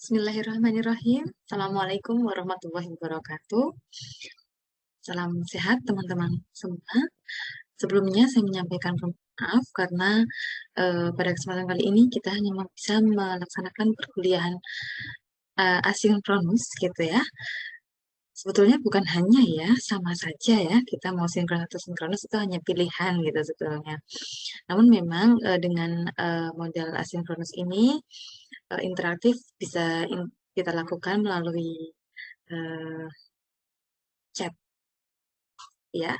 Bismillahirrahmanirrahim. Assalamualaikum warahmatullahi wabarakatuh. Salam sehat teman-teman semua. Sebelumnya saya menyampaikan maaf karena pada kesempatan kali ini kita hanya bisa melaksanakan perkuliahan asinkronus gitu ya. Sebetulnya bukan hanya ya, sama saja ya, kita mau sinkron atau sinkronus itu hanya pilihan gitu sebetulnya. Namun memang dengan model asinkronus ini interaktif bisa kita lakukan melalui eh, chat ya,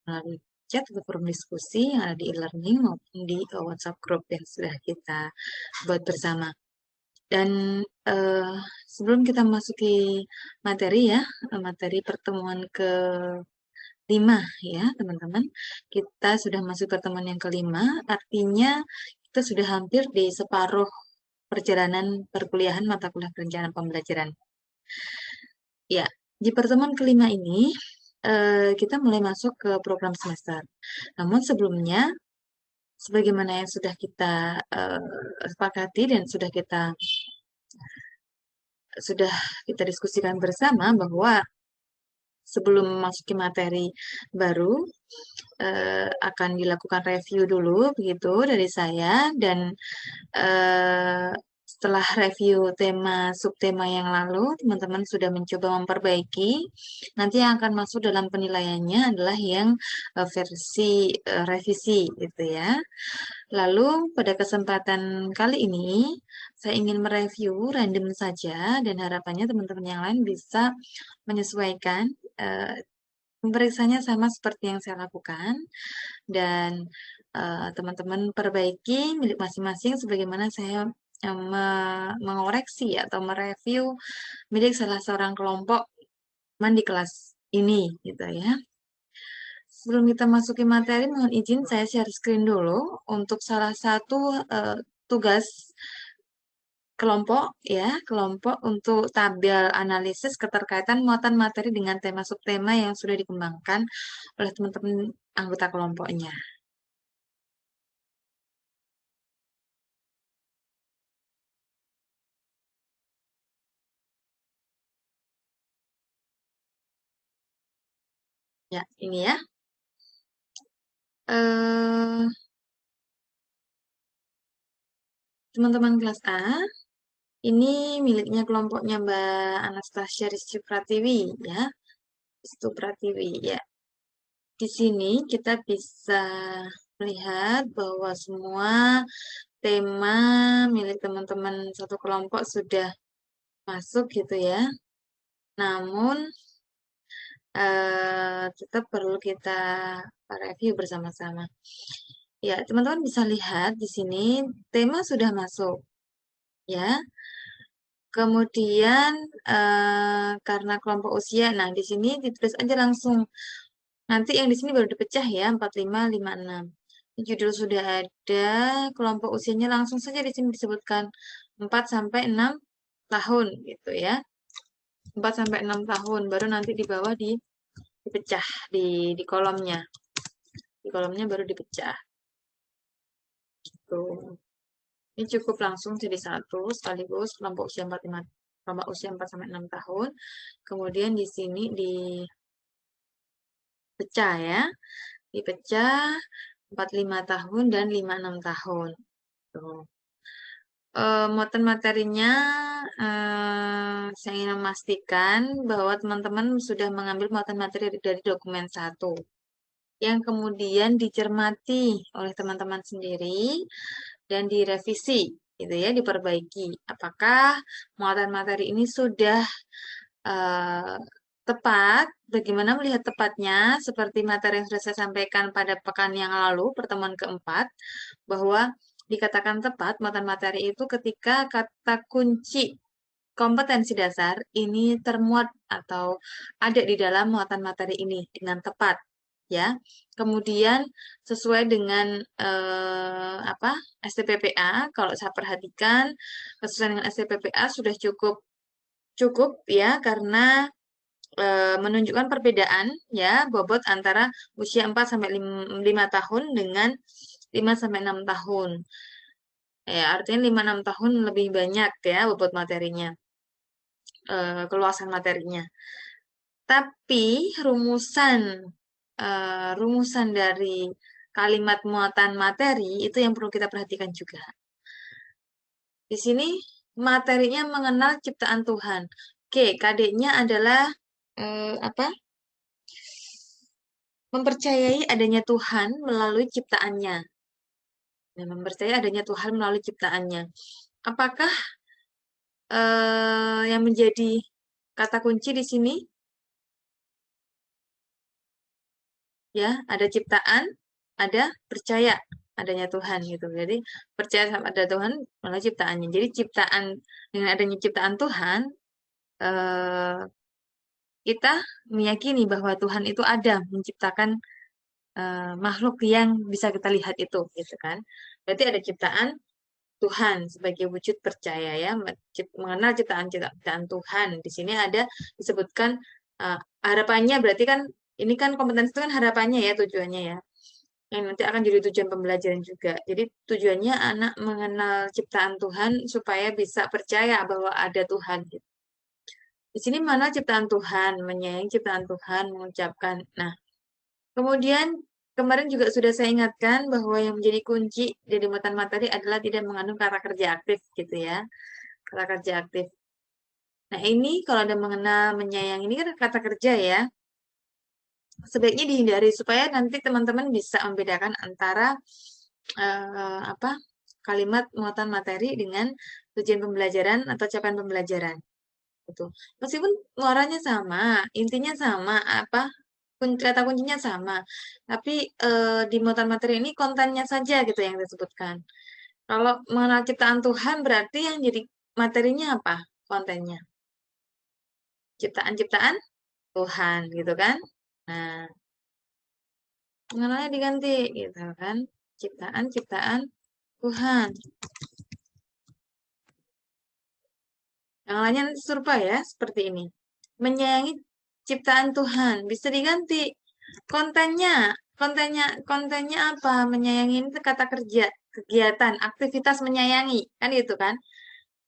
melalui chat atau forum diskusi yang ada di e-learning maupun di WhatsApp group yang sudah kita buat bersama. Dan eh, sebelum kita masuki materi ya, materi pertemuan ke-5 ya teman-teman, kita sudah masuk pertemuan yang ke-5, artinya kita sudah hampir di separuh perjalanan perkuliahan mata kuliah perencanaan pembelajaran. Ya, di pertemuan ke-5 ini kita mulai masuk ke program semester. Namun sebelumnya, sebagaimana yang sudah kita sepakati dan sudah kita diskusikan bersama bahwa sebelum memasuki materi baru akan dilakukan review dulu begitu dari saya dan eh, setelah review tema subtema yang lalu, teman-teman sudah mencoba memperbaiki. Nanti yang akan masuk dalam penilaiannya adalah yang versi revisi gitu ya. Lalu pada kesempatan kali ini saya ingin mereview random saja dan harapannya teman-teman yang lain bisa menyesuaikan pemeriksanya sama seperti yang saya lakukan dan teman-teman perbaiki milik masing-masing sebagaimana saya mengoreksi atau mereview milik salah seorang kelompok teman di kelas ini gitu ya. Sebelum kita masuki materi, mohon izin saya share screen dulu untuk salah satu tugas kelompok ya, kelompok untuk tabel analisis keterkaitan muatan materi dengan tema subtema yang sudah dikembangkan oleh teman-teman anggota kelompoknya. Ya, ini ya. Eh, teman-teman kelas A, ini miliknya kelompoknya Mbak Anastasia Rizky Pratiwi ya. Rizky Pratiwi ya. Di sini kita bisa melihat bahwa semua tema milik teman-teman satu kelompok sudah masuk gitu ya. Namun tetap perlu kita review bersama-sama. Ya, teman-teman bisa lihat di sini tema sudah masuk ya. Kemudian karena kelompok usia, nah di sini ditulis aja langsung. Nanti yang di sini baru dipecah ya, 45, 56. Judul sudah ada, kelompok usianya langsung saja di sini disebutkan 4 sampai 6 tahun gitu ya. 4 sampai 6 tahun, baru nanti di bawah dipecah di kolomnya. Di kolomnya baru dipecah. Gitu. Ini cukup langsung jadi satu sekaligus kelompok usia 45, kelompok usia 4 sampai 6 tahun. Kemudian di sini dipecah ya. Dipecah 45 tahun dan 56 tahun. Tuh. Muatan materinya saya ingin memastikan bahwa teman-teman sudah mengambil muatan materi dari dokumen 1 yang kemudian dicermati oleh teman-teman sendiri dan direvisi gitu ya, diperbaiki. Apakah muatan materi ini sudah uh, tepat? Bagaimana melihat tepatnya? Seperti materi yang sudah saya sampaikan pada pekan yang lalu, pertemuan keempat, bahwa dikatakan tepat muatan materi itu ketika kata kunci kompetensi dasar ini termuat atau ada di dalam muatan materi ini dengan tepat ya. Kemudian sesuai dengan apa STPPA, kalau saya perhatikan sesuai dengan STPPA sudah cukup cukup ya karena menunjukkan perbedaan ya bobot antara usia 4 sampai 5 tahun dengan 5 sampai 6 tahun. Ya, artinya 5-6 tahun lebih banyak ya bobot materinya, keluasan materinya. Tapi rumusan dari kalimat muatan materi itu yang perlu kita perhatikan juga. Di sini materinya mengenal ciptaan Tuhan. Oke, KD-nya adalah apa? Mempercayai adanya Tuhan melalui ciptaannya. Nah, mempercayai adanya Tuhan melalui ciptaannya. Apakah yang menjadi kata kunci di sini? Ya, ada ciptaan, ada percaya adanya Tuhan gitu. Jadi percaya sama ada Tuhan melalui ciptaannya. Jadi ciptaan dengan adanya ciptaan Tuhan, eh, kita meyakini bahwa Tuhan itu ada menciptakan makhluk yang bisa kita lihat itu, gitu kan? Berarti ada ciptaan Tuhan sebagai wujud percaya ya, mengenal ciptaan Tuhan. Di sini ada disebutkan harapannya, berarti kan ini kan kompetensi itu kan harapannya ya, tujuannya ya. Yang nanti akan jadi tujuan pembelajaran juga. Jadi tujuannya anak mengenal ciptaan Tuhan supaya bisa percaya bahwa ada Tuhan. Gitu. Di sini mana ciptaan Tuhan, menyayangi ciptaan Tuhan, mengucapkan. Nah, kemudian kemarin juga sudah saya ingatkan bahwa yang menjadi kunci dari muatan materi adalah tidak mengandung kata kerja aktif gitu ya. Kata kerja aktif. Nah, ini kalau ada mengenal menyayangi ini kan kata kerja ya. Sebaiknya dihindari supaya nanti teman-teman bisa membedakan antara apa kalimat muatan materi dengan tujuan pembelajaran atau capaian pembelajaran gitu. Meskipun muaranya sama, intinya sama, apa kata kuncinya sama, tapi di muatan materi ini kontennya saja gitu yang disebutkan. Kalau mengenal ciptaan Tuhan berarti yang jadi materinya apa? Kontennya. Ciptaan-ciptaan Tuhan gitu kan. Nah, mengenalnya diganti gitu kan. Ciptaan-ciptaan Tuhan. Yang lainnya nanti serupa ya, seperti ini. Menyayangi ciptaan Tuhan. Bisa diganti. Kontennya apa? Menyayangi ini kata kerja, kegiatan, aktivitas menyayangi. Kan itu kan?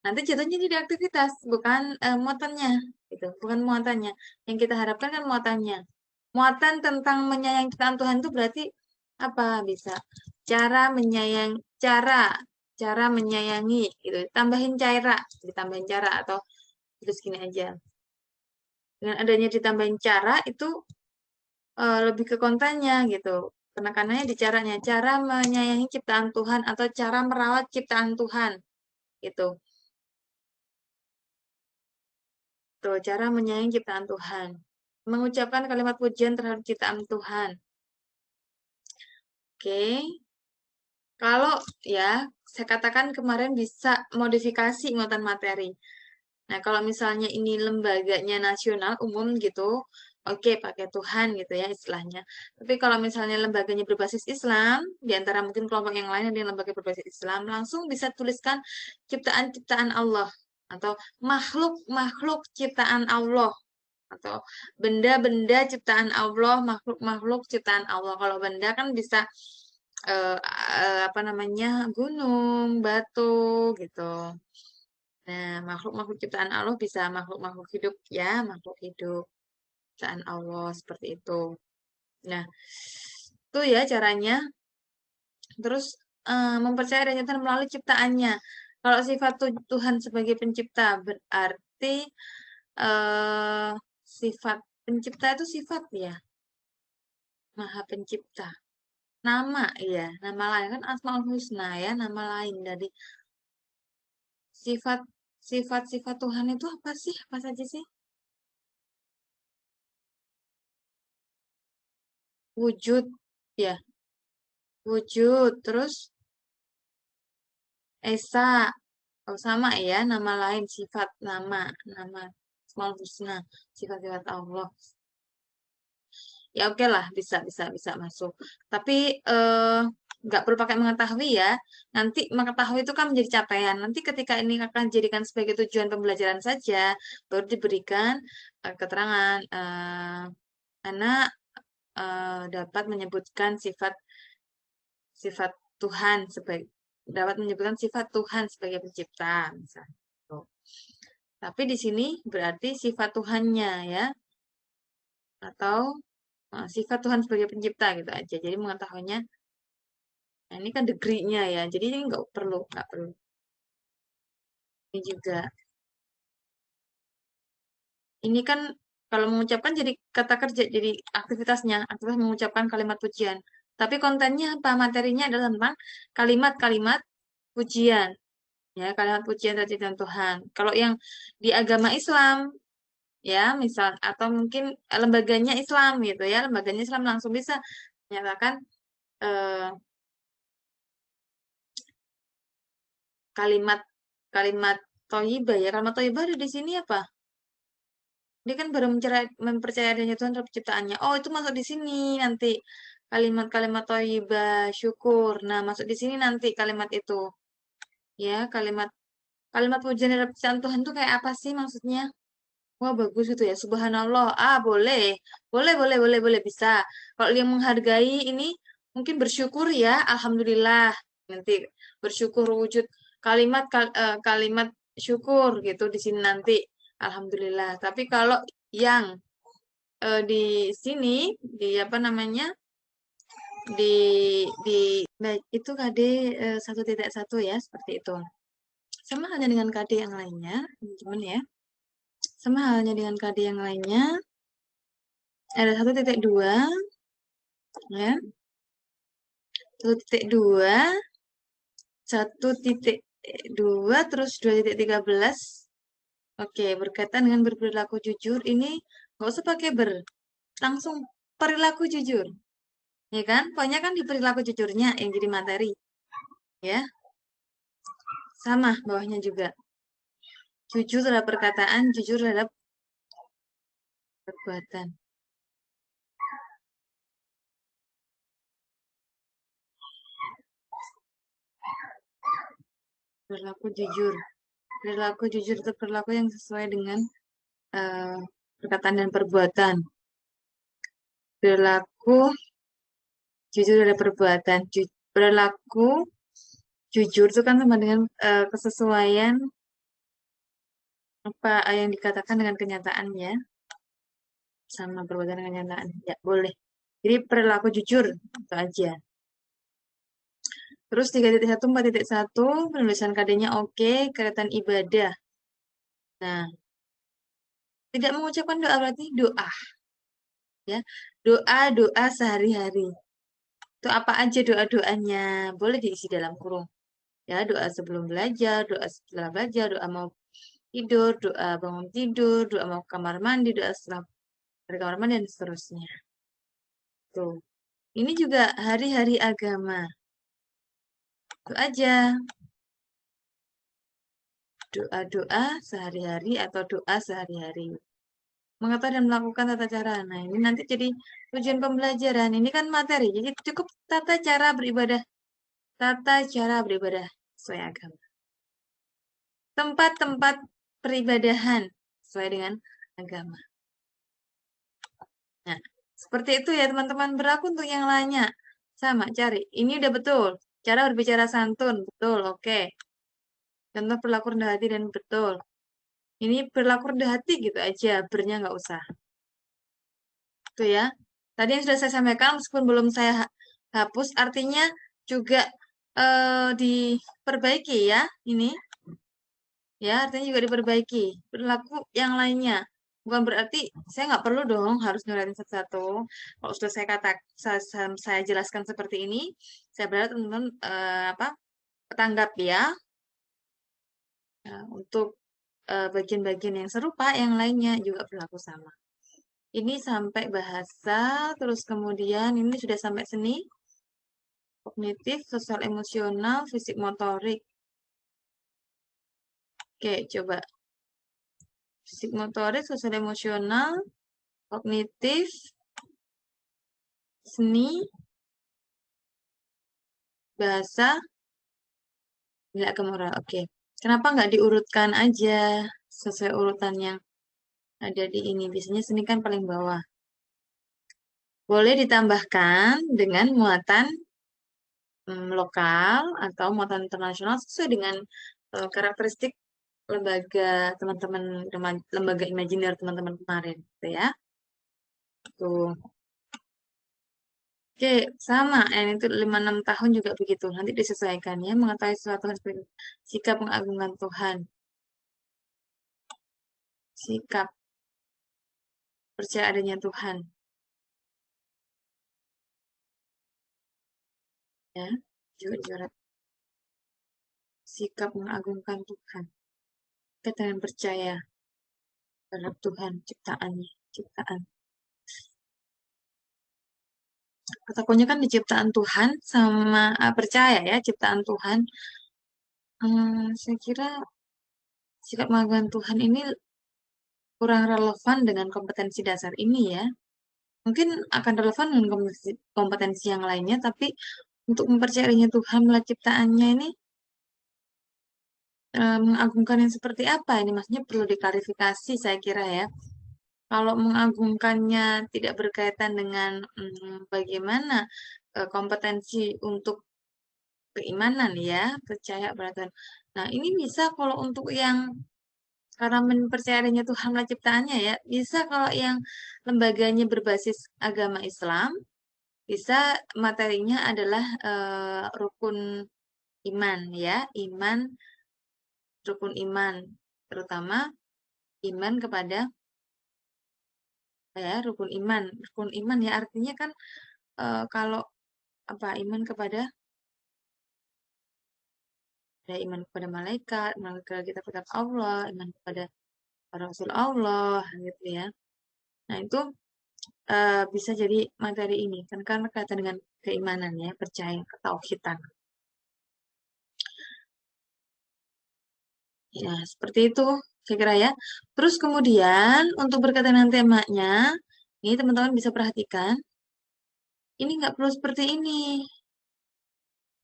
Nanti jatuhnya jadi aktivitas, bukan muatannya. Gitu. Bukan muatannya. Yang kita harapkan kan muatannya. Muatan tentang menyayangi ciptaan Tuhan itu berarti apa? Bisa. Cara menyayangi gitu. Tambahin ditambahin cara atau terus gini aja. Dengan adanya ditambahin cara itu lebih ke kontennya gitu. Penekanannya di caranya, cara menyayangi ciptaan Tuhan atau cara merawat ciptaan Tuhan gitu. Tuh, cara menyayangi ciptaan Tuhan. Mengucapkan kalimat pujian terhadap ciptaan Tuhan. Oke. Kalau ya, saya katakan kemarin bisa modifikasi muatan materi. Nah, kalau misalnya ini lembaganya nasional umum gitu, oke pakai Tuhan gitu ya istilahnya. Tapi kalau misalnya lembaganya berbasis Islam, di antara mungkin kelompok yang lain yang lembaga berbasis Islam, langsung bisa tuliskan ciptaan-ciptaan Allah atau makhluk-makhluk ciptaan Allah atau benda-benda ciptaan Allah, makhluk-makhluk ciptaan Allah. Kalau benda kan bisa apa namanya gunung, batu gitu. Nah, makhluk-makhluk ciptaan Allah bisa makhluk-makhluk hidup ya, makhluk hidup ciptaan Allah seperti itu. Nah, itu ya caranya. Terus mempercayai adanya Tuhan melalui ciptaannya. Kalau sifat Tuhan sebagai pencipta berarti eh, sifat pencipta itu sifat ya, Maha Pencipta. Nama ya, nama lain kan Asmaul Husna ya, nama lain dari sifat sifat-sifat Tuhan itu apa sih? Apa saja sih? Wujud ya, wujud, terus Esa, oh sama ya, nama lain, sifat, nama Asmaul Husna, sifat-sifat Allah. Ya oke lah, bisa masuk. Tapi nggak perlu pakai mengetahui ya. Nanti mengetahui itu kan menjadi capaian. Nanti ketika ini akan dijadikan sebagai tujuan pembelajaran saja, baru diberikan keterangan anak dapat menyebutkan sifat sifat Tuhan sebagai dapat menyebutkan sifat Tuhan sebagai pencipta, misalnya. Tuh. Tapi di sini berarti sifat Tuhannya ya, atau sifat Tuhan sebagai pencipta gitu aja. Jadi mengetahuinya, nah ini kan degree-nya ya. Jadi ini nggak perlu. Ini juga. Ini kan kalau mengucapkan jadi kata kerja, jadi aktivitas mengucapkan kalimat pujian. Tapi kontennya apa? Materinya adalah tentang kalimat-kalimat pujian. Ya, kalimat pujian terhadap Tuhan. Kalau yang di agama Islam, ya, misal atau mungkin lembaganya Islam gitu ya, lembaganya Islam langsung bisa menyatakan eh, kalimat kalimat thayyibah ya. Kalimat thayyibah ada di sini apa? Dia kan baru mempercayai adanya Tuhan terhadap ciptaannya. Oh, itu masuk di sini nanti kalimat-kalimat thayyibah, syukur. Nah, masuk di sini nanti kalimat itu. Ya, kalimat kalimat pujian terhadap ciptaan Tuhan itu kayak apa sih maksudnya? Wah, bagus itu ya. Subhanallah. Ah, boleh. Boleh, bisa. Kalau yang menghargai ini mungkin bersyukur ya. Alhamdulillah. Nanti bersyukur wujud kalimat syukur gitu di sini nanti. Alhamdulillah. Tapi kalau yang di sini di apa namanya? Di baik itu KD 1.1 ya, seperti itu. Sama halnya dengan KD yang lainnya, teman-teman ya. Sama halnya dengan KD yang lainnya. Ada 1.2 ya, 1.2, 1.2 terus 2.13. Oke, berkaitan dengan berperilaku jujur ini nggak usah pakai langsung perilaku jujur, ya kan? Pokoknya kan di perilaku jujurnya yang jadi materi, ya. Sama bawahnya juga. Jujur terhadap perkataan, jujur terhadap perbuatan. Perilaku jujur. Perilaku jujur itu perilaku yang sesuai dengan uh, perkataan dan perbuatan. Perilaku jujur ada perbuatan. Perilaku jujur itu kan sama dengan kesesuaian apa yang dikatakan dengan kenyataan ya. Sama perbuatan dengan kenyataan. Ya, boleh. Jadi perilaku jujur itu aja. Terus 3.1, 4.1 penulisan KD-nya oke, kelihatan ibadah. Nah, tidak mengucapkan doa berarti doa ya. Doa sehari-hari. Itu apa aja doa-doanya? Boleh diisi dalam kurung. Ya, doa sebelum belajar, doa setelah belajar, doa mau tidur, doa bangun tidur, doa mau ke kamar mandi, doa setelah dari kamar mandi, dan seterusnya. Tuh. Ini juga hari-hari agama. Itu aja. Doa-doa sehari-hari atau doa sehari-hari. Mengetahui dan melakukan tata cara. Nah, ini nanti jadi tujuan pembelajaran. Ini kan materi. Jadi cukup tata cara beribadah. Tata cara beribadah sesuai agama. Tempat-tempat peribadahan sesuai dengan agama. Nah, seperti itu ya teman-teman. Berlaku untuk yang lainnya. Sama, cari. Ini udah betul. Cara berbicara santun, betul, oke. Contoh perilaku rendah hati dan betul. Ini perilaku rendah hati gitu aja, bernya nggak usah. Itu ya. Tadi yang sudah saya sampaikan, meskipun belum saya hapus, artinya juga diperbaiki ya. Ini ya, artinya juga diperbaiki. Perilaku yang lainnya. Bukan berarti saya nggak perlu dong harus nyuratin satu-satu. Kalau sudah saya jelaskan seperti ini, saya berharap teman-teman apa tanggap ya. Nah, untuk bagian-bagian yang serupa, yang lainnya juga berlaku sama. Ini sampai bahasa, terus kemudian ini sudah sampai seni, kognitif, sosial emosional, fisik motorik. Oke, coba. Fisik motorik, sosial emosional, kognitif, seni, bahasa, nilai ke moral. Oke. Kenapa nggak diurutkan aja sesuai urutan yang ada di ini? Biasanya seni kan paling bawah. Boleh ditambahkan dengan muatan lokal atau muatan internasional sesuai dengan karakteristik lembaga teman-teman, lembaga imajiner teman-teman kemarin, gitu ya. Tuh. Oke, sama. Itu 5-6 tahun juga begitu. Nanti disesuaikan ya, mengetahui sesuatu hal seperti itu. Sikap mengagungkan Tuhan. Sikap percaya adanya Tuhan. Ya, juga dicoret. Sikap mengagungkan Tuhan. Kita dengan percaya terhadap Tuhan, ciptaannya, ciptaan. Kata kuncinya kan di ciptaan Tuhan sama percaya ya, ciptaan Tuhan. Saya kira sikap mengagungkan Tuhan ini kurang relevan dengan kompetensi dasar ini ya. Mungkin akan relevan dengan kompetensi yang lainnya, tapi untuk mempercayainya Tuhan melalui ciptaannya ini mengagungkan yang seperti apa ini? Maksudnya perlu diklarifikasi saya kira ya. Kalau mengagungkannya tidak berkaitan dengan bagaimana kompetensi untuk keimanan ya, percaya pada Tuhan. Nah, ini bisa kalau untuk yang karena mempercayai adanya Tuhan melalui ciptaannya ya, bisa kalau yang lembaganya berbasis agama Islam, bisa materinya adalah rukun iman ya, rukun iman, terutama iman kepada ya rukun iman ya artinya kan kalau apa iman kepada ada iman kepada malaikat, iman kepada kitab-kitab Allah, iman kepada para rasul Allah, gitu ya. Nah itu bisa jadi materi ini kan karena kaitan dengan keimanan ya, percaya ketauhidan. Ya, seperti itu saya kira ya. Terus kemudian untuk berkaitan dengan temanya, ini teman-teman bisa perhatikan, ini nggak perlu seperti ini.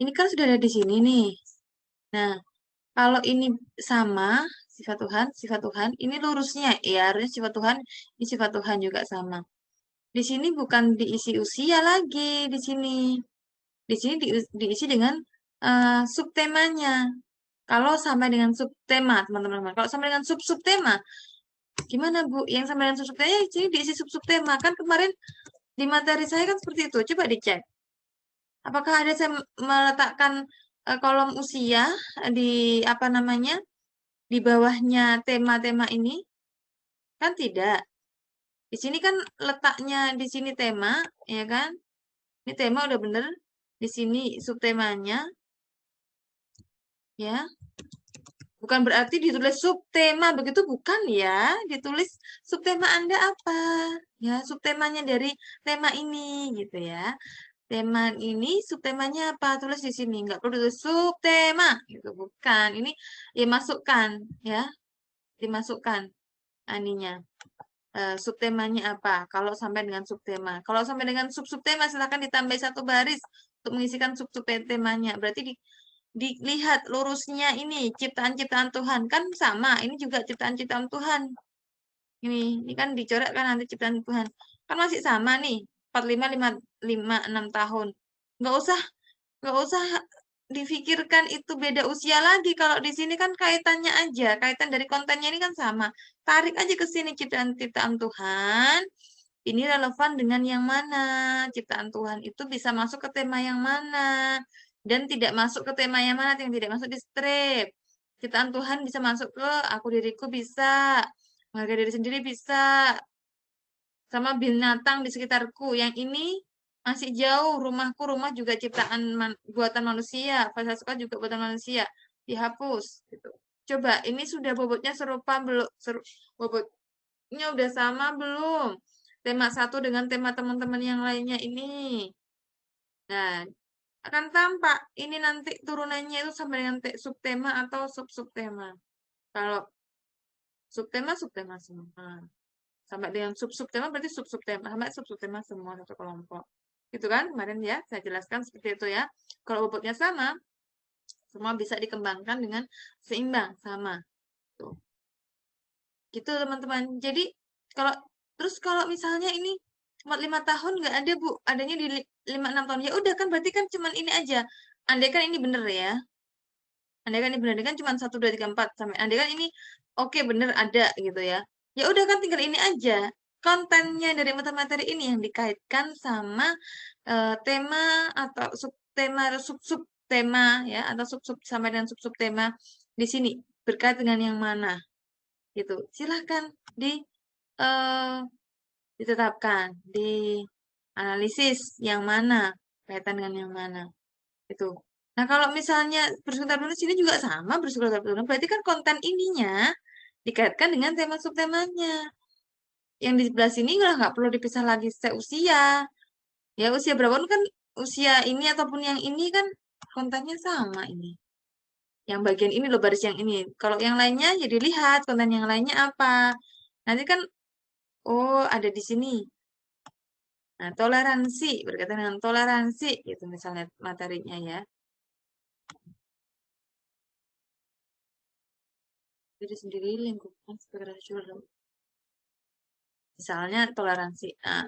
Ini kan sudah ada di sini nih. Nah, kalau ini sama sifat Tuhan, ini lurusnya ya harusnya sifat Tuhan, ini sifat Tuhan juga sama. Di sini bukan diisi usia lagi di sini. Di sini diisi dengan subtemanya. Kalau sampai dengan subtema, teman-teman. Kalau sampai dengan sub-subtema, gimana Bu? Yang sampai dengan sub-subtemanya, sini diisi sub-subtema. Kan kemarin di materi saya kan seperti itu. Coba dicek. Apakah ada saya meletakkan kolom usia di apa namanya di bawahnya tema-tema ini? Kan tidak. Di sini kan letaknya di sini tema, ya kan? Ini tema udah bener. Di sini subtemanya, ya. Bukan berarti ditulis subtema, begitu bukan ya. Ditulis subtema Anda apa? Ya, subtemanya dari tema ini gitu ya. Tema ini subtemanya apa? Tulis di sini. Nggak perlu ditulis subtema gitu, bukan. Ini ya masukkan ya, dimasukkan aninya. Subtemanya apa? Kalau sampai dengan subtema. Kalau sampai dengan sub-subtema silakan ditambah satu baris untuk mengisikan sub-subtemanya. Berarti dilihat lurusnya ini ciptaan-ciptaan Tuhan kan sama. Ini juga ciptaan-ciptaan Tuhan. Ini kan dicoret kan nanti ciptaan Tuhan. Kan masih sama nih. 45, 6 tahun. Nggak usah nggak usah difikirkan itu beda usia lagi. Kalau di sini kan kaitannya aja, kaitan dari kontennya ini kan sama. Tarik aja ke sini ciptaan-ciptaan Tuhan. Ini relevan dengan yang mana? Ciptaan Tuhan itu bisa masuk ke tema yang mana? Dan tidak masuk ke tema yang mana? Yang tidak masuk di strip. Ciptaan Tuhan bisa masuk ke aku diriku bisa. Menghargai diri sendiri bisa. Sama binatang di sekitarku. Yang ini masih jauh. Rumahku, rumah juga ciptaan buatan manusia. Fasilitas sekolah juga buatan manusia. Dihapus. Gitu. Coba, ini sudah bobotnya serupa belum? Bobotnya udah sama belum? Tema satu dengan tema teman-teman yang lainnya ini. Nah, akan tampak ini nanti turunannya itu sama dengan subtema atau sub-subtema. Kalau subtema, subtema semua. Sampai dengan sub-subtema berarti sub-subtema. Sampai sub-subtema semua satu kelompok. Gitu kan? Kemarin ya, saya jelaskan seperti itu ya. Kalau bobotnya sama, semua bisa dikembangkan dengan seimbang, sama. Tuh. Gitu teman-teman. Jadi, kalau terus kalau misalnya ini cuma 5 tahun nggak ada Bu, adanya di 5-6 tahun. Ya udah kan berarti kan cuman ini aja. andai kan ini bener ya. Andai kan ini bener, kan cuma 1, 2, 3, 4 sampai. Andai kan ini oke bener ada gitu ya. Ya udah kan tinggal ini aja. Kontennya dari materi ini yang dikaitkan sama tema atau subtema, sub-sub tema ya, atau sub-sub sama dengan sub-sub tema di sini berkait dengan yang mana gitu. Silahkan di eh, ditetapkan, di analisis yang mana kaitan dengan yang mana itu. Nah, kalau misalnya bersekolah di sini juga sama bersekolah berarti kan konten ininya dikaitkan dengan tema subtemanya. Yang di sebelah sini udah nggak perlu dipisah lagi seusia. Ya usia berapapun kan usia ini ataupun yang ini kan kontennya sama ini. Yang bagian ini loh baris yang ini. Kalau yang lainnya jadi lihat konten yang lainnya apa. Nanti kan oh ada di sini. Nah, toleransi berkaitan dengan toleransi gitu misalnya materinya ya. Diri sendiri lingkungan sekitar nasional. Misalnya toleransi. Nah,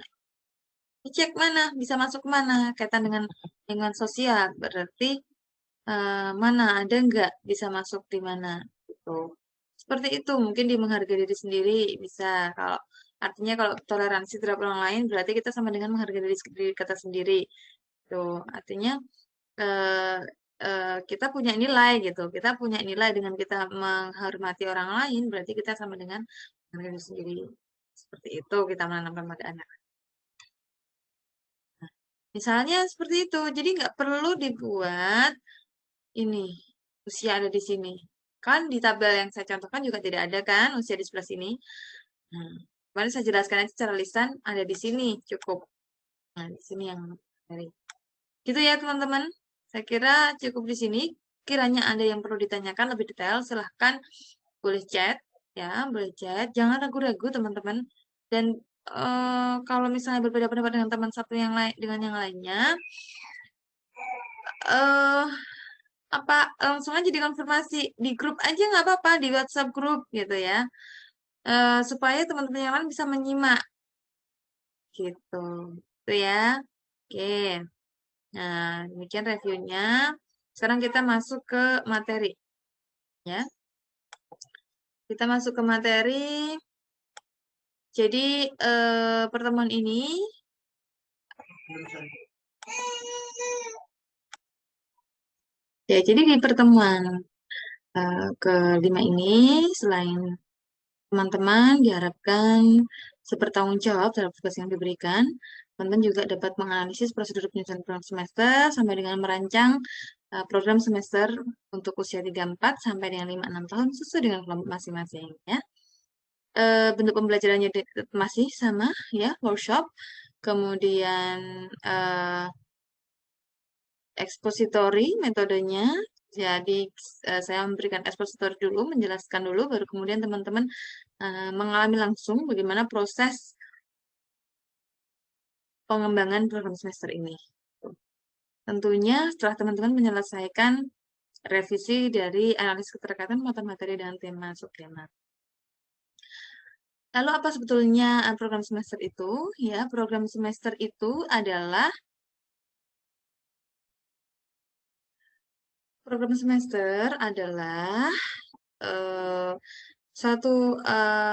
dicek mana, bisa masuk mana, kaitan dengan lingkungan sosial. Berarti mana, ada nggak bisa masuk di mana. Gitu. Seperti itu, mungkin di menghargai diri sendiri bisa. Kalau artinya kalau toleransi terhadap orang lain, berarti kita sama dengan menghargai diri kita sendiri. Tuh, artinya eh, kita punya nilai gitu. Kita punya nilai dengan kita menghormati orang lain, berarti kita sama dengan menghargai diri sendiri. Seperti itu kita menanamkan pada anak. Misalnya seperti itu. Jadi nggak perlu dibuat ini usia ada di sini. Kan di tabel yang saya contohkan juga tidak ada kan usia di sebelah sini. Nah, kemarin saya jelaskan aja secara lisan ada di sini cukup. Nah, di sini yang dari. Gitu ya teman-teman. Saya kira cukup di sini. Kiranya ada yang perlu ditanyakan lebih detail, silahkan boleh chat ya, boleh chat. Jangan ragu-ragu teman-teman. Dan kalau misalnya berbeda pendapat dengan teman satu yang lain dengan yang lainnya, eh apa langsung aja dikonfirmasi di grup aja nggak apa-apa di WhatsApp grup gitu ya. Supaya teman-teman yang lain bisa menyimak gitu. Itu ya. Oke. Nah, demikian reviewnya. Sekarang kita masuk ke materi ya. Kita masuk ke materi. Jadi pertemuan ini ya, jadi di pertemuan kelima ini selain teman-teman diharapkan bertanggung jawab terhadap tugas yang diberikan. Teman-teman juga dapat menganalisis prosedur penyusunan program semester sampai dengan merancang program semester untuk usia 34 sampai dengan 56 tahun sesuai dengan kelompok masing-masing ya. Bentuk pembelajarannya masih sama ya, workshop. Kemudian ekspositori metodenya. Jadi saya memberikan ekspositori dulu, menjelaskan dulu, baru kemudian teman-teman mengalami langsung bagaimana proses pengembangan program semester ini. Tentunya setelah teman-teman menyelesaikan revisi dari analisis keterkaitan materi dan tema subtema. Lalu apa sebetulnya program semester itu? Ya, program semester itu adalah uh, satu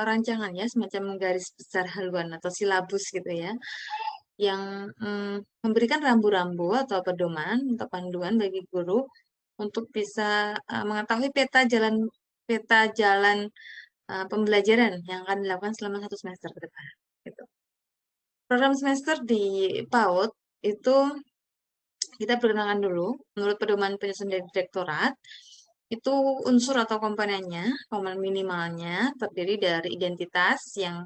rancangan ya, semacam garis besar haluan atau silabus gitu ya, yang memberikan rambu-rambu atau pedoman atau panduan bagi guru untuk bisa mengetahui peta jalan pembelajaran yang akan dilakukan selama 1 semester ke depan. Gitu. Program semester di PAUD itu kita perkenalkan dulu, menurut pedoman penyusunan dari direktorat, itu unsur atau komponennya, komponen minimalnya terdiri dari identitas yang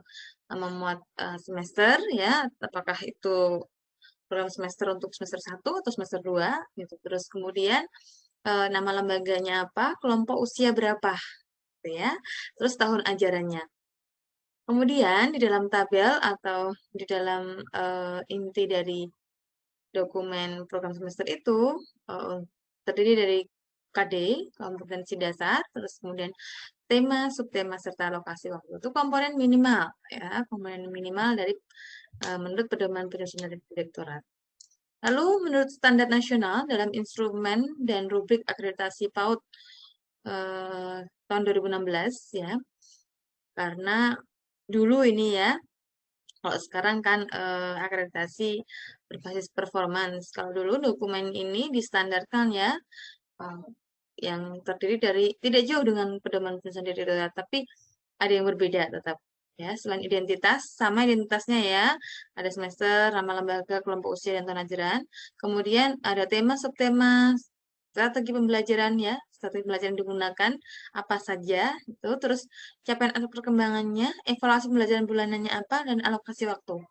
memuat semester, ya, apakah itu program semester untuk semester 1 atau semester 2, gitu. Terus kemudian nama lembaganya apa, kelompok usia berapa, gitu ya. Terus tahun ajarannya. Kemudian di dalam tabel atau di dalam inti dari dokumen program semester itu terdiri dari KD, kompetensi dasar, terus kemudian tema, subtema, serta lokasi waktu. Itu komponen minimal, ya, komponen minimal dari menurut pedoman penyusunan direktorat. Lalu menurut standar nasional dalam instrumen dan rubrik akreditasi PAUD tahun 2016 ya, karena dulu ini ya, kalau sekarang kan akreditasi berbasis performance. Kalau dulu dokumen ini distandarkan ya, eh, yang terdiri dari tidak jauh dengan pedoman penyusunan diri darurat, tapi ada yang berbeda tetap. Ya, selain identitas, sama identitasnya ya, ada semester, nama lembaga, kelompok usia, dan tahun ajaran. Kemudian ada tema, subtema, strategi pembelajaran ya, strategi pembelajaran digunakan, apa saja, itu, terus capaian atau perkembangannya, evaluasi pembelajaran bulanannya apa, dan alokasi waktu.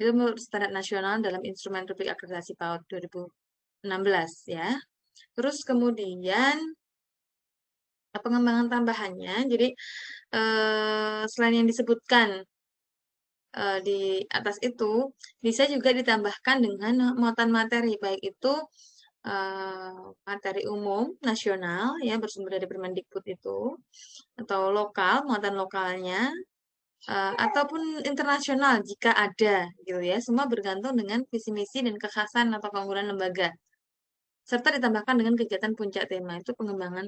Itu menurut standar nasional dalam instrumen rubrik akreditasi PAUD 2016 ya. Terus kemudian pengembangan tambahannya, jadi selain yang disebutkan di atas itu, bisa juga ditambahkan dengan muatan materi, baik itu materi umum nasional ya bersumber dari Permendikbud itu, atau lokal, muatan lokalnya, ataupun internasional jika ada gitu ya. Semua bergantung dengan visi misi dan kekhasan atau keunggulan lembaga. Serta ditambahkan dengan kegiatan puncak tema itu pengembangan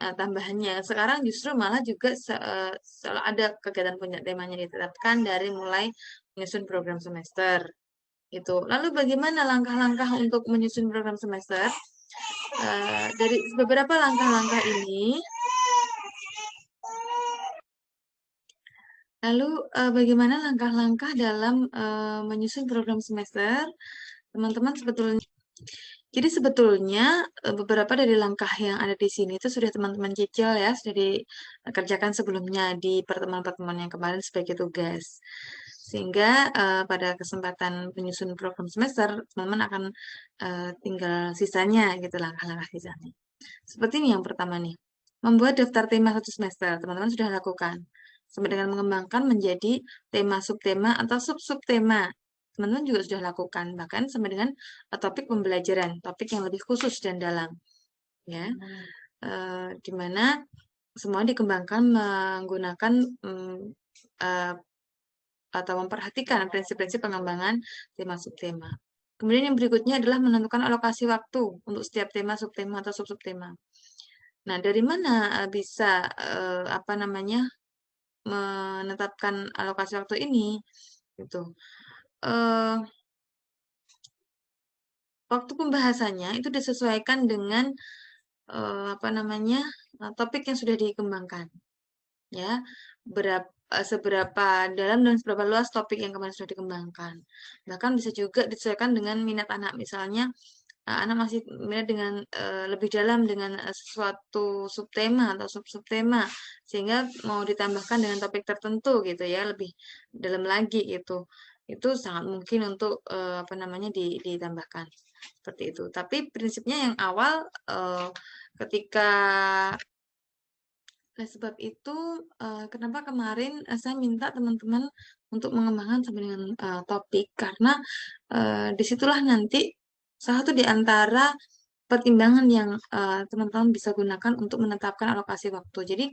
tambahannya. Sekarang justru malah juga selalu ada kegiatan puncak temanya ditetapkan dari mulai menyusun program semester. Itu. Lalu bagaimana langkah-langkah untuk menyusun program semester? Dari beberapa langkah-langkah ini, lalu bagaimana langkah-langkah dalam menyusun program semester? Teman-teman sebetulnya, jadi sebetulnya beberapa dari langkah yang ada di sini itu sudah teman-teman cicil ya, sudah dikerjakan sebelumnya di pertemuan-pertemuan yang kemarin sebagai tugas. Sehingga pada kesempatan penyusun program semester, teman-teman akan tinggal sisanya gitu, langkah-langkah sisanya. Seperti ini yang pertama nih, membuat daftar tema satu semester, teman-teman sudah lakukan. Sampai dengan mengembangkan menjadi tema subtema atau sub-subtema. Teman-teman juga sudah lakukan, bahkan sampai dengan topik pembelajaran, topik yang lebih khusus dan dalam. Ya, di mana semua dikembangkan menggunakan atau memperhatikan prinsip-prinsip pengembangan tema subtema. Kemudian yang berikutnya adalah menentukan alokasi waktu untuk setiap tema, subtema, atau sub-subtema. Nah, dari mana bisa apa namanya menetapkan alokasi waktu ini? Gitu. Waktu pembahasannya itu disesuaikan dengan apa namanya topik yang sudah dikembangkan, ya. Seberapa dalam dan seberapa luas topik yang kemarin sudah dikembangkan. Bahkan bisa juga disesuaikan dengan minat anak. Misalnya anak masih minat dengan lebih dalam dengan suatu subtema atau sub-subtema, sehingga mau ditambahkan dengan topik tertentu gitu ya, lebih dalam lagi gitu. Itu sangat mungkin untuk apa namanya ditambahkan seperti itu. Tapi prinsipnya yang awal ketika oleh sebab itu, kenapa kemarin saya minta teman-teman untuk mengembangkan sampai dengan topik, karena disitulah nanti salah satu di antara pertimbangan yang teman-teman bisa gunakan untuk menetapkan alokasi waktu. Jadi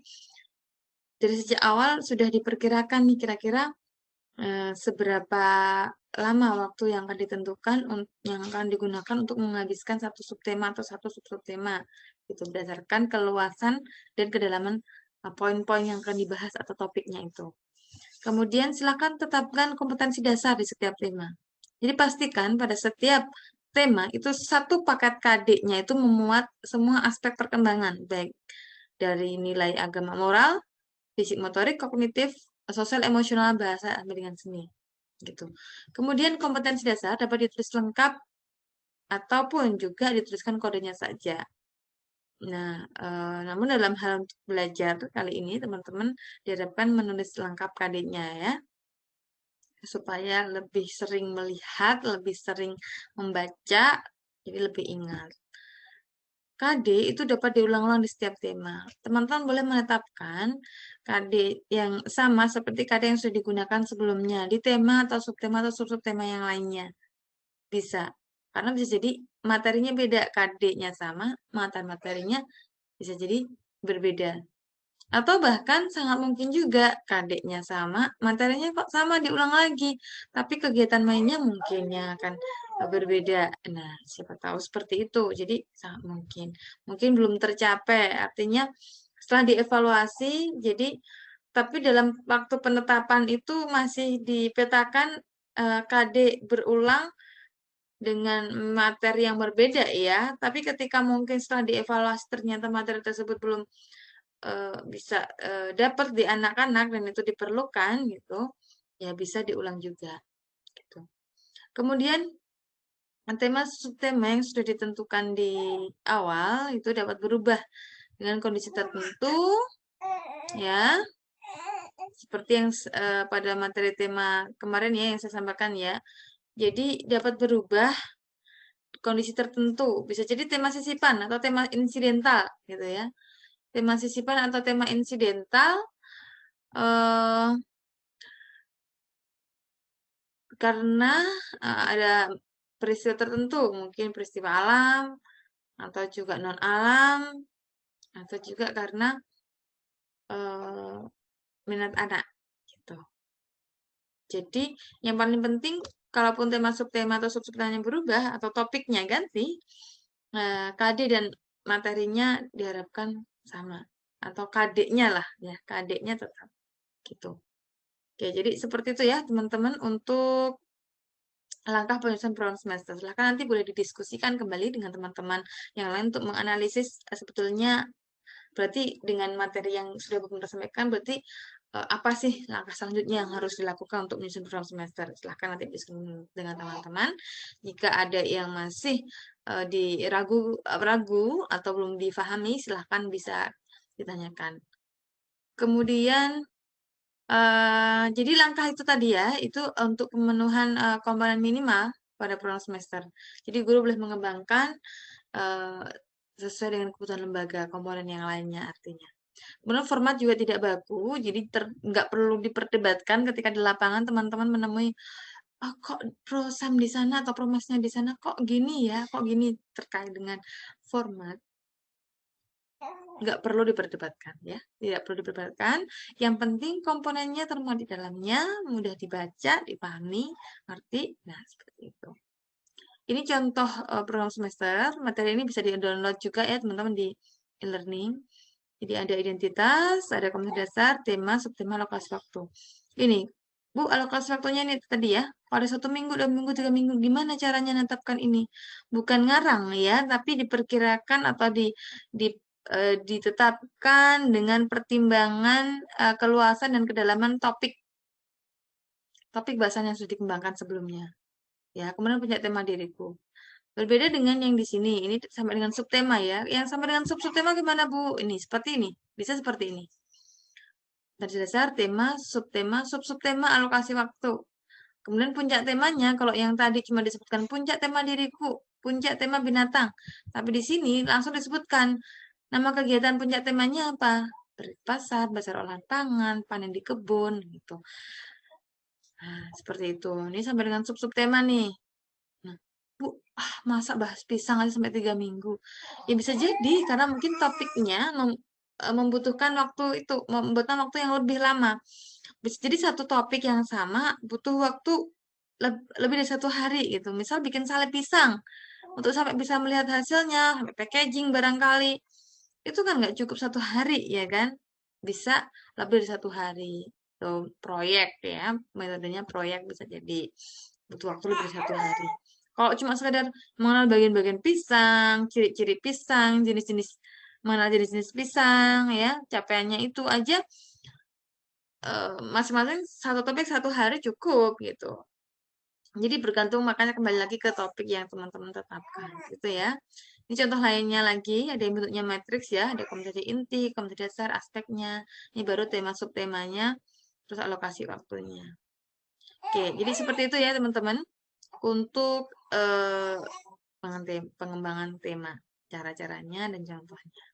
dari sejak awal sudah diperkirakan nih kira-kira seberapa lama waktu yang akan ditentukan yang akan digunakan untuk menghabiskan satu subtema atau satu subtema itu berdasarkan keluasan dan kedalaman poin-poin yang akan dibahas atau topiknya itu. Kemudian silakan tetapkan kompetensi dasar di setiap tema. Jadi pastikan pada setiap tema itu satu paket KD-nya itu memuat semua aspek perkembangan baik dari nilai agama moral, fisik motorik, kognitif, sosial emosional, bahasa sampai dengan seni gitu. Kemudian kompetensi dasar dapat ditulis lengkap ataupun juga dituliskan kodenya saja. Nah, namun dalam hal untuk belajar kali ini teman-teman diharapkan menulis lengkap KD-nya ya, supaya lebih sering melihat, lebih sering membaca, jadi lebih ingat. KD itu dapat diulang-ulang di setiap tema. Teman-teman boleh menetapkan KD yang sama seperti KD yang sudah digunakan sebelumnya di tema atau subtema atau sub-subtema yang lainnya. Bisa. Karena bisa jadi materinya beda, KD-nya sama, materinya bisa jadi berbeda. Atau bahkan sangat mungkin juga KD-nya sama, materinya kok sama diulang lagi, tapi kegiatan mainnya mungkin yang akan berbeda. Nah, siapa tahu seperti itu. Jadi sangat mungkin belum tercapai. Artinya setelah dievaluasi, jadi tapi dalam waktu penetapan itu masih dipetakan KD berulang dengan materi yang berbeda ya. Tapi ketika mungkin setelah dievaluasi ternyata materi tersebut belum bisa dapat di anak-anak dan itu diperlukan gitu, ya bisa diulang juga gitu. Kemudian tema subtema yang sudah ditentukan di awal itu dapat berubah dengan kondisi tertentu ya. Seperti yang pada materi tema kemarin ya yang saya sampaikan ya. Jadi dapat berubah kondisi tertentu. Bisa jadi tema sisipan atau tema insidental gitu ya. Tema sisipan atau tema insidental eh, karena ada peristiwa tertentu, mungkin peristiwa alam atau juga non alam atau juga karena eh, minat anak gitu. Jadi yang paling penting kalaupun tema subtema atau subtemanya berubah atau topiknya ganti, KD dan materinya diharapkan sama atau KD-nya lah ya, KD-nya tetap gitu. Oke, jadi seperti itu ya teman-teman untuk langkah penyusunan program semester. Silahkan nanti boleh didiskusikan kembali dengan teman-teman yang lain untuk menganalisis sebetulnya berarti dengan materi yang sudah pemerintah sampaikan berarti apa sih langkah selanjutnya yang harus dilakukan untuk menyusun program semester. Silahkan nanti diskusi dengan teman-teman. Jika ada yang masih ragu atau belum difahami, silahkan bisa ditanyakan. Kemudian jadi langkah itu tadi ya, itu untuk pemenuhan komponen minimal pada program semester. Jadi guru boleh mengembangkan uh, sesuai dengan kebutuhan lembaga komponen yang lainnya artinya. Kemudian format juga tidak baku, jadi nggak perlu diperdebatkan ketika di lapangan teman-teman menemui oh, kok prosam di sana atau promesnya di sana kok gini ya, kok gini terkait dengan format nggak perlu diperdebatkan ya, tidak perlu diperdebatkan. Yang penting komponennya termuat di dalamnya, mudah dibaca, dipahami, ngerti. Nah, seperti itu. Ini contoh program semester. Materi ini bisa di-download juga ya teman-teman di e-learning. Jadi ada identitas, ada kompetensi dasar, tema, subtema, alokasi waktu. Ini, Bu, alokasi waktunya ini tadi ya. Pada 1 minggu, 2 minggu, 3 minggu, gimana caranya menetapkan ini? Bukan ngarang ya, tapi diperkirakan atau ditetapkan dengan pertimbangan keluasan dan kedalaman topik bahasan yang sudah dikembangkan sebelumnya. Ya, kemudian punya tema diriku. Berbeda dengan yang di sini, ini sampai dengan subtema ya. Yang sampai dengan subtema gimana Bu? Ini seperti ini, bisa seperti ini. Dari dasar, tema, subtema, subtema, alokasi waktu. Kemudian puncak temanya, kalau yang tadi cuma disebutkan puncak tema diriku, puncak tema binatang. Tapi di sini langsung disebutkan nama kegiatan puncak temanya apa? Pasar, bazar olahan pangan, panen di kebun, gitu. Nah, seperti itu. Ini sampai dengan subtema nih. Nah, Bu, masa bahas pisang aja sampai 3 minggu? Ya bisa jadi, karena mungkin topiknya membutuhkan waktu itu, membutuhkan waktu yang lebih lama. Bisa jadi satu topik yang sama butuh waktu lebih dari 1 hari gitu. Misal bikin sale pisang, untuk sampai bisa melihat hasilnya, sampai packaging barangkali, itu kan nggak cukup 1 hari ya kan? Bisa lebih dari 1 hari. Tuh, proyek ya, metodenya proyek bisa jadi butuh waktu lebih dari 1 hari. Kalau cuma sekedar mengenal bagian-bagian pisang, ciri-ciri pisang, jenis-jenis mengenal jenis-jenis pisang, ya capaiannya itu aja masing-masing satu topik 1 hari cukup gitu. Jadi bergantung makanya kembali lagi ke topik yang teman-teman tetapkan gitu ya. Ini contoh lainnya lagi, ada yang bentuknya matriks ya, ada kompetensi inti, kompetensi dasar, aspeknya. Ini baru tema subtemanya, terus alokasi waktunya. Oke, jadi seperti itu ya teman-teman untuk pengembangan tema, cara-caranya dan contohnya.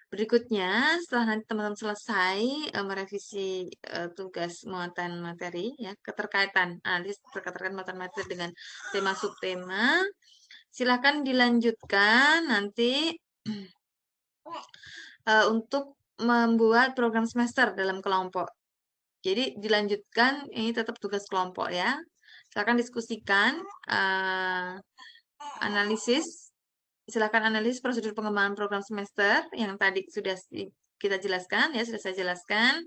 Berikutnya, setelah nanti teman-teman selesai merevisi tugas muatan materi, ya keterkaitan, analisis keterkaitan muatan materi dengan tema subtema, silakan dilanjutkan nanti untuk membuat program semester dalam kelompok. Jadi dilanjutkan, ini tetap tugas kelompok ya. Silakan diskusikan, analisis, silakan analisis prosedur pengembangan program semester yang tadi sudah kita jelaskan ya, sudah saya jelaskan.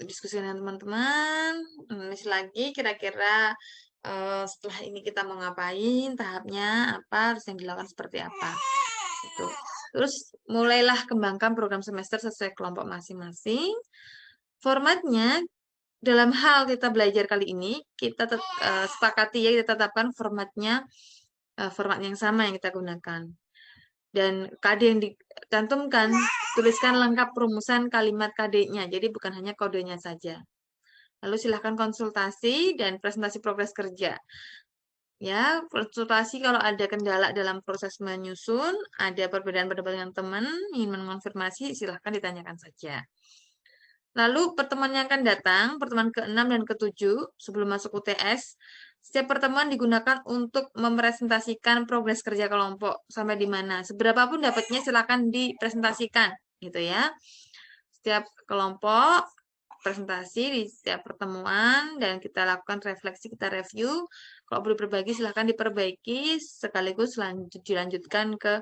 Diskusi dengan teman-teman, nulis lagi kira-kira setelah ini kita mau ngapain, tahapnya apa, terus yang dilakukan seperti apa. Gitu. Terus mulailah kembangkan program semester sesuai kelompok masing-masing. Formatnya dalam hal kita belajar kali ini, kita sepakati ya, kita tetapkan formatnya format yang sama yang kita gunakan. Dan KD yang dicantumkan, tuliskan lengkap perumusan kalimat KD-nya. Jadi bukan hanya kodenya saja. Lalu silahkan konsultasi dan presentasi progres kerja. Ya, konsultasi kalau ada kendala dalam proses menyusun, ada perbedaan pendapat dengan teman, ingin mengonfirmasi, silahkan ditanyakan saja. Lalu pertemuan yang akan datang, pertemuan ke-6 dan ke-7, sebelum masuk UTS, setiap pertemuan digunakan untuk mempresentasikan progres kerja kelompok sampai di mana. Seberapapun dapatnya silakan dipresentasikan, gitu ya. Setiap kelompok presentasi di setiap pertemuan dan kita lakukan refleksi, kita review. Kalau perlu berbagi silakan diperbaiki sekaligus dilanjutkan ke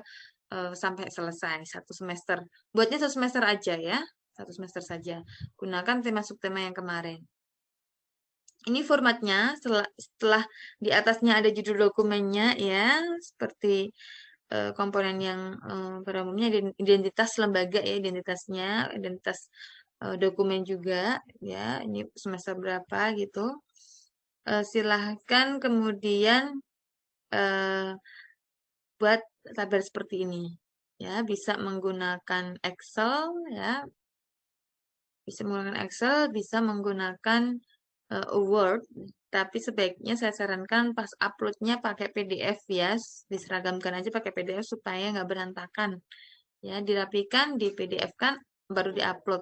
sampai selesai satu semester. Buatnya satu semester aja ya. Satu semester saja. Gunakan tema subtema yang kemarin. Ini formatnya setelah di atasnya ada judul dokumennya ya, seperti komponen yang pada umumnya identitas lembaga ya, identitasnya, identitas dokumen juga ya, ini semester berapa gitu. Silahkan kemudian buat tabel seperti ini ya, bisa menggunakan Excel ya, bisa menggunakan Excel, bisa menggunakan Word, tapi sebaiknya saya sarankan pas uploadnya pakai PDF ya, diseragamkan aja pakai PDF supaya nggak berantakan. Ya, dirapikan, di PDF kan, baru diupload.